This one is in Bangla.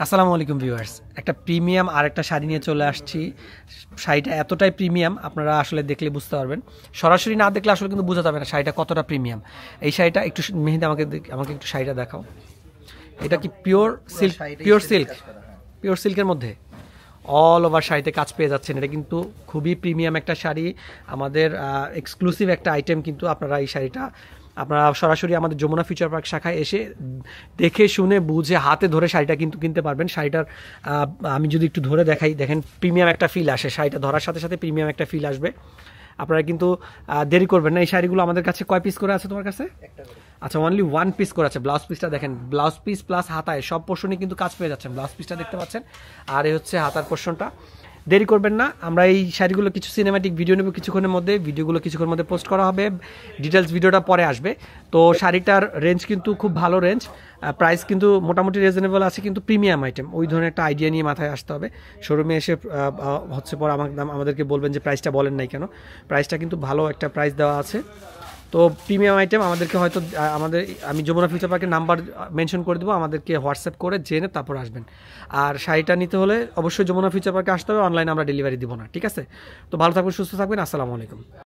আসসালামু আলাইকুম ভিউয়ার্স, একটা প্রিমিয়াম আর একটা শাড়ি নিয়ে চলে আসছি। শাড়িটা এতটাই প্রিমিয়াম আপনারা আসলে দেখলে বুঝতে পারবেন, সরাসরি না দেখলে আসলে কিন্তু বোঝা যাবে না শাড়িটা কতটা প্রিমিয়াম। এই শাড়িটা একটু মেহেদি আমাকে একটু শাড়িটা দেখাও। এটা কি pure silk? Pure silk, pure সিল্কের মধ্যে অল ওভার শাড়িতে কাজ পেয়ে যাচ্ছেন। এটা কিন্তু খুবই প্রিমিয়াম একটা শাড়ি, আমাদের এক্সক্লুসিভ একটা আইটেম। কিন্তু আপনারা এই শাড়িটা আপনারা সরাসরি আমাদের যমুনা ফিউচার পার্ক শাখায় এসে দেখে শুনে বুঝে হাতে ধরে শাড়িটা কিন্তু কিনতে পারবেন। শাড়িটার আমি যদি একটু ধরে দেখাই, দেখেন প্রিমিয়াম একটা ফিল আসে, শাড়িটা ধরার সাথে সাথে প্রিমিয়াম একটা ফিল আসবে। আপনারা কিন্তু দেরি করবেন না। এই শাড়িগুলো আমাদের কাছে কয় পিস করে আছে তোমার কাছে? আচ্ছা, অনলি ওয়ান পিস করে আছে। ব্লাউজ পিসটা দেখেন, ব্লাউজ পিস প্লাস হাতায় সব পোর্শনই কিন্তু কাজ পেয়ে যাচ্ছেন। ব্লাউজ পিসটা দেখতে পাচ্ছেন, আর এই হচ্ছে হাতার পোর্শনটা। দেরি করবেন না, আমরা এই শাড়িগুলো কিছু সিনেম্যাটিক ভিডিও নেব কিছুক্ষণের মধ্যে। ভিডিওগুলো কিছুক্ষণের মধ্যে পোস্ট করা হবে, ডিটেলস ভিডিওটা পরে আসবে। তো শাড়িটার রেঞ্জ কিন্তু খুব ভালো রেঞ্জ, প্রাইস কিন্তু মোটামুটি রিজনেবল আছে, কিন্তু প্রিমিয়াম আইটেম। ওই ধরনের একটা আইডিয়া নিয়ে মাথায় আসতে হবে। শোরুমে এসে হচ্ছে পর আমাদেরকে বলবেন যে প্রাইসটা বলেন নাই কেন। প্রাইসটা কিন্তু ভালো একটা প্রাইস দেওয়া আছে। তো প্রিমিয়াম আইটেম আমাদেরকে হয়তো আমি যমুনা ফিউচার পার্কের নাম্বার মেনশন করে দেবো, আমাদেরকে হোয়াটসঅ্যাপ করে জেনে তারপর আসবেন। আর শাড়িটা নিতে হলে অবশ্যই যমুনা ফিউচার পার্কে আসতে হবে, অনলাইনে আমরা ডেলিভারি দিব না, ঠিক আছে? তো ভালো থাকবেন, সুস্থ থাকবেন, আসসালামু আলাইকুম।